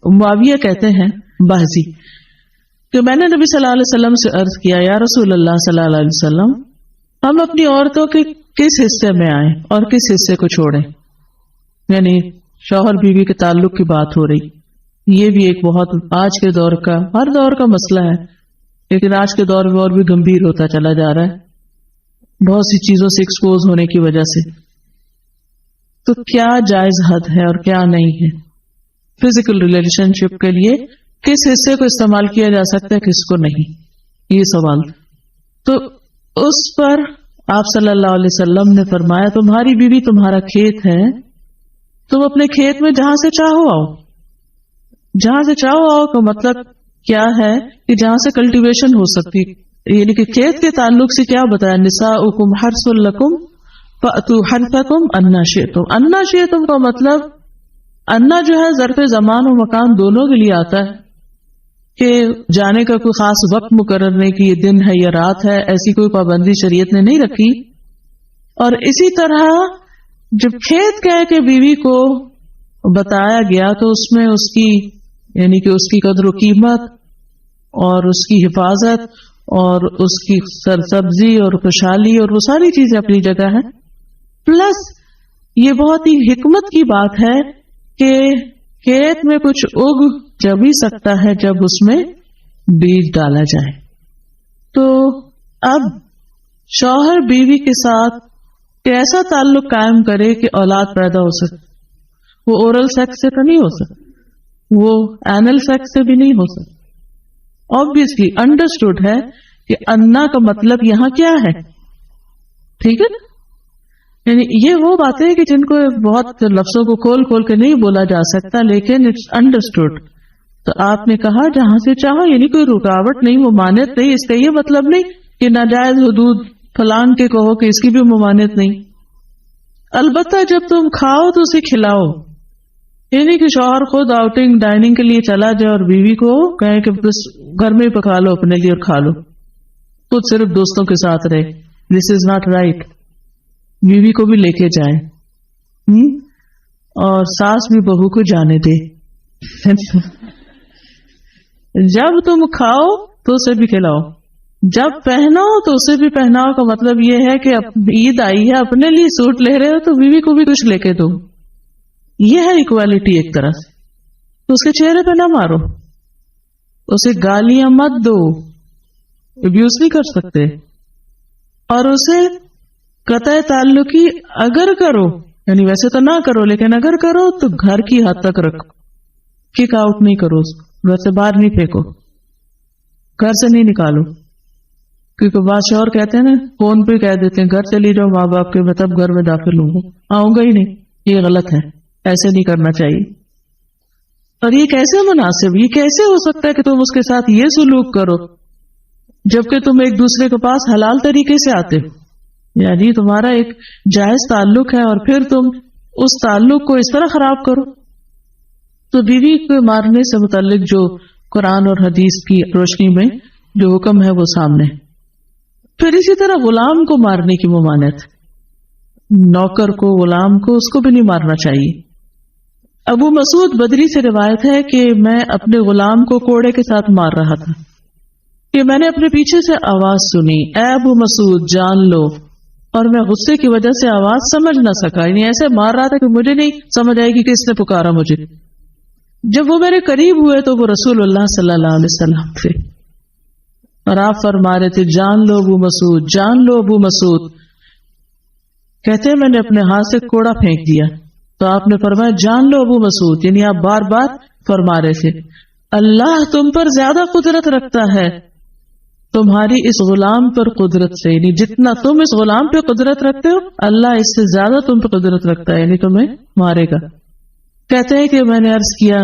معاویہ کہتے ہیں باہزی کہ میں نے نبی صلی اللہ علیہ وسلم سے عرض کیا یا رسول اللہ صلی اللہ علیہ وسلم ہم اپنی عورتوں کے کس حصے میں آئیں اور کس حصے کو چھوڑیں؟ یعنی شوہر بیوی کے تعلق کی بات ہو رہی. یہ بھی ایک بہت آج کے دور کا ہر دور کا مسئلہ ہے، لیکن آج کے دور میں اور بھی گمبھیر ہوتا چلا جا رہا ہے بہت سی چیزوں سے ایکسپوز ہونے کی وجہ سے. تو کیا جائز حد ہے اور کیا نہیں ہے؟ فزیکل ریلیشن شپ کے لیے کس حصے کو استعمال کیا جا سکتا ہے کس کو نہیں، یہ سوال. تو اس پر آپ صلی اللہ علیہ وسلم نے فرمایا تمہاری بیوی تمہارا کھیت ہے، تم اپنے کھیت میں جہاں سے چاہو آؤ. جہاں سے چاہو آؤ کا مطلب کیا ہے کہ جہاں سے کلٹیویشن ہو سکتی، یعنی کہ کھیت کے تعلق سے کیا بتایا نساؤکم حرث لکم فأتوا حرثکم انا شئتم. انا شئتم کا مطلب انا جو ہے ظرف زمان و مکان دونوں کے لیے آتا ہے کہ جانے کا کوئی خاص وقت مقرر نہیں کہ یہ دن ہے یا رات ہے، ایسی کوئی پابندی شریعت نے نہیں رکھی. اور اسی طرح جب کھیت کہہ کے بیوی کو بتایا گیا تو اس میں اس کی یعنی کہ اس کی قدر و قیمت اور اس کی حفاظت اور اس کی سرسبزی اور خوشحالی اور وہ ساری چیزیں اپنی جگہ ہیں. پلس یہ بہت ہی حکمت کی بات ہے کہ کھیت میں کچھ اگ جب ہی سکتا ہے جب اس میں بیج ڈالا جائے. تو اب شوہر بیوی کے ساتھ ایسا تعلق قائم کرے کہ اولاد پیدا ہو سکے. وہ اورل سیکس سے تو نہیں ہو سکتا، وہ اینل سیکس سے بھی نہیں ہو سکتا. obviously انڈرسٹوڈ ہے کہ انا کا مطلب یہاں کیا ہے، ٹھیک ہے نا. یعنی یہ وہ باتیں کہ جن کو بہت لفظوں کو کھول کھول کے نہیں بولا جا سکتا، لیکن اٹس انڈرسٹوڈ. تو آپ نے کہا جہاں سے چاہو، یعنی کوئی رکاوٹ نہیں، ممانعت نہیں. اس کا یہ مطلب نہیں کہ ناجائز حدود فلان کے کہو کہ اس کی بھی ممانعت نہیں. البتہ جب تم کھاؤ تو اسے کھلاؤ، یعنی کہ شوہر خود آؤٹنگ ڈائننگ کے لیے چلا جائے اور بیوی کو کہے کہ بس گھر میں ہی پکا لو اپنے لیے اور کھا لو، خود صرف دوستوں کے ساتھ رہے. دس از ناٹ رائٹ. بیوی کو بھی لے کے جائیں اور ساس بھی بہو کو جانے دے. جب تم کھاؤ تو اسے بھی کھلاؤ، جب پہناؤ تو اسے بھی پہناؤ. کا مطلب یہ ہے کہ عید آئی ہے اپنے لیے سوٹ لے رہے ہو تو بیوی کو بھی کچھ لے کے دو. یہ ہے اکوالٹی ایک طرح سے. تو اس کے چہرے پہ نہ مارو، اسے گالیاں مت دو، ابیوز نہیں کر سکتے. اور اسے قطع تعلقی اگر کرو، یعنی ویسے تو نہ کرو لیکن اگر کرو تو گھر کی حد تک رکھو. کک آؤٹ نہیں کرو، گھر سے باہر نہیں پھینکو، گھر سے نہیں نکالو. کیونکہ بادشاہ کہتے ہیں نا فون پہ کہہ دیتے ہیں گھر چلی جاؤ ماں باپ کے، میں تب گھر میں داخل ہوں گا، آؤں گا ہی نہیں. یہ غلط ہے، ایسے نہیں کرنا چاہیے. اور یہ کیسے مناسب، یہ کیسے ہو سکتا ہے کہ تم اس کے ساتھ یہ سلوک کرو جبکہ تم ایک دوسرے کے پاس حلال طریقے سے آتے ہو؟ یعنی تمہارا ایک جائز تعلق ہے اور پھر تم اس تعلق کو اس طرح خراب کرو. تو بیوی کو مارنے سے متعلق جو قرآن اور حدیث کی روشنی میں جو حکم ہے وہ سامنے. پھر اسی طرح غلام کو مارنے کی ممانعت، نوکر کو، غلام کو، اس کو بھی نہیں مارنا چاہیے. ابو مسعود بدری سے روایت ہے کہ میں اپنے غلام کو کوڑے کے ساتھ مار رہا تھا کہ میں نے اپنے پیچھے سے آواز سنی، اے ابو مسعود جان لو. اور میں غصے کی وجہ سے آواز سمجھ نہ سکا، یعنی ایسے مار رہا تھا کہ مجھے نہیں سمجھ آئے گی کہ اس نے پکارا مجھے. جب وہ میرے قریب ہوئے تو وہ رسول اللہ صلی اللہ علیہ وسلم تھے اور آپ فرما رہے تھے جان لو ابو مسعود، جان لو ابو مسعود. کہتے ہیں میں نے اپنے ہاتھ سے کوڑا پھینک دیا تو آپ نے فرمایا جان لو ابو مسعود، یعنی آپ بار بار فرما رہے تھے اللہ تم پر زیادہ قدرت رکھتا ہے تمہاری اس غلام پر قدرت سے، یعنی جتنا تم اس غلام پہ قدرت رکھتے ہو اللہ اس سے زیادہ تم پہ قدرت رکھتا ہے، یعنی تمہیں مارے گا. کہتے ہیں کہ میں نے عرض کیا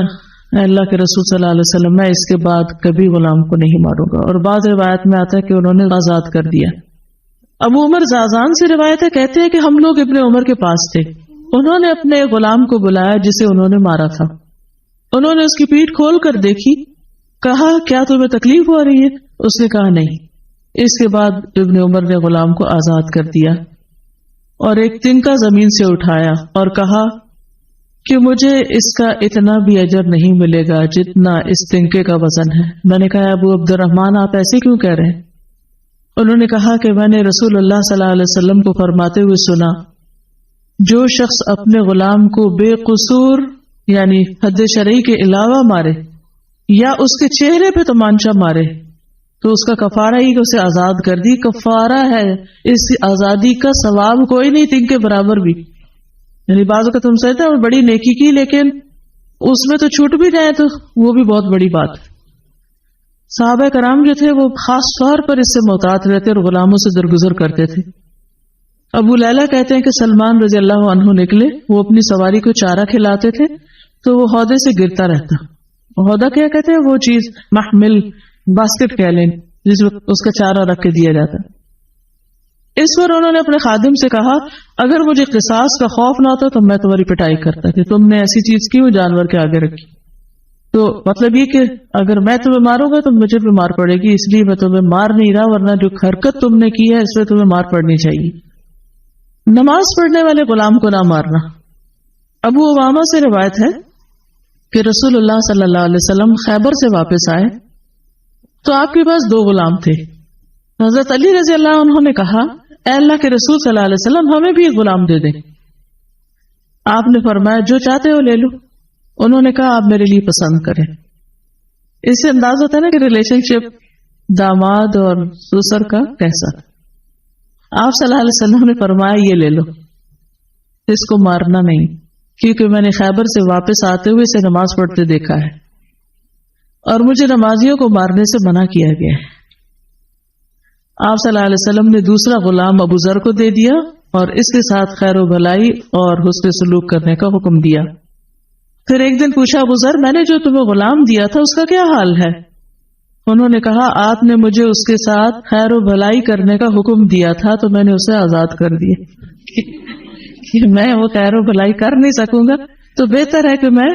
اے اللہ کے رسول صلی اللہ علیہ وسلم میں اس کے بعد کبھی غلام کو نہیں ماروں گا. اور بعض روایت میں آتا ہے کہ انہوں نے آزاد کر دیا. ابو عمر زازان سے روایت ہے، کہتے ہیں کہ ہم لوگ ابن عمر کے پاس تھے، انہوں نے اپنے غلام کو بلایا جسے انہوں نے مارا تھا. انہوں نے اس کی پیٹھ کھول کر دیکھی، کہا کیا تمہیں تکلیف ہو رہی ہے؟ اس نے کہا نہیں. اس کے بعد ابن عمر نے غلام کو آزاد کر دیا اور ایک تنکا زمین سے اٹھایا اور کہا کہ مجھے اس کا اتنا بھی اجر نہیں ملے گا جتنا اس تنکے کا وزن ہے۔ میں نے کہا ابو عبد الرحمن آپ ایسے کیوں کہہ رہے ہیں؟ انہوں نے کہا کہ میں نے رسول اللہ صلی اللہ علیہ وسلم کو فرماتے ہوئے سنا، جو شخص اپنے غلام کو بے قصور یعنی حد شرعی کے علاوہ مارے یا اس کے چہرے پہ تمانچہ مارے تو اس کا کفارہ ہی کہ اسے آزاد کر دی، کفارہ ہے، اس آزادی کا ثواب کوئی نہیں تن کے برابر بھی۔ یعنی بعض کا تم سمجھتے ہیں بڑی نیکی کی لیکن اس میں تو چھوٹ بھی جائے تو وہ بھی بہت بڑی بات ہے۔ صحابہ کرام جو تھے وہ خاص طور پر اس سے محتاط رہتے اور غلاموں سے درگزر کرتے تھے۔ ابو لیلہ کہتے ہیں کہ سلمان رضی اللہ عنہ نکلے، وہ اپنی سواری کو چارہ کھلاتے تھے تو وہ ہودے سے گرتا رہتا۔ ہودہ کیا کہتے ہیں؟ وہ چیز محمل باسکٹ کہہ لیں جس میں اس کا چارہ رکھ کے دیا جاتا۔ اس پر انہوں نے اپنے خادم سے کہا اگر مجھے قصاص کا خوف نہ ہوتا تو میں تمہاری پٹائی کرتا کہ تم نے ایسی چیز کیوں جانور کے آگے رکھی۔ تو مطلب یہ کہ اگر میں تمہیں ماروں گا تو مجھے بھی مار پڑے گی، اس لیے میں تمہیں مار نہیں رہا، ورنہ جو حرکت تم نے کی ہے اس میں تمہیں مار پڑنی چاہیے۔ نماز پڑھنے والے غلام کو نہ مارنا۔ ابو امامہ سے روایت ہے کہ رسول اللہ صلی اللہ علیہ وسلم خیبر سے واپس آئے تو آپ کے پاس 2 غلام تھے۔ حضرت علی رضی اللہ عنہ نے کہا اے اللہ کے رسول صلی اللہ علیہ وسلم ہمیں بھی ایک غلام دے دیں۔ آپ نے فرمایا جو چاہتے ہو لے لو۔ انہوں نے کہا آپ میرے لیے پسند کریں۔ اس سے انداز ہوتا ہے نا کہ ریلیشن شپ داماد اور سسر کا کیسا۔ آپ صلی اللہ علیہ وسلم نے فرمایا یہ لے لو، اس کو مارنا نہیں، کیونکہ میں نے خیبر سے واپس آتے ہوئے اسے نماز پڑھتے دیکھا ہے اور مجھے نمازیوں کو مارنے سے منع کیا گیا ہے۔ آپ صلی اللہ علیہ وسلم نے دوسرا غلام ابو ذر کو دے دیا اور اس کے ساتھ خیر و بھلائی اور حسن سلوک کرنے کا حکم دیا۔ پھر ایک دن پوچھا ابو ذر میں نے جو تمہیں غلام دیا تھا اس کا کیا حال ہے؟ انہوں نے کہا آپ نے مجھے اس کے ساتھ خیر و بھلائی کرنے کا حکم دیا تھا تو میں نے اسے آزاد کر دیا کہ میں وہ خیر و بھلائی کر نہیں سکوں گا تو بہتر ہے کہ میں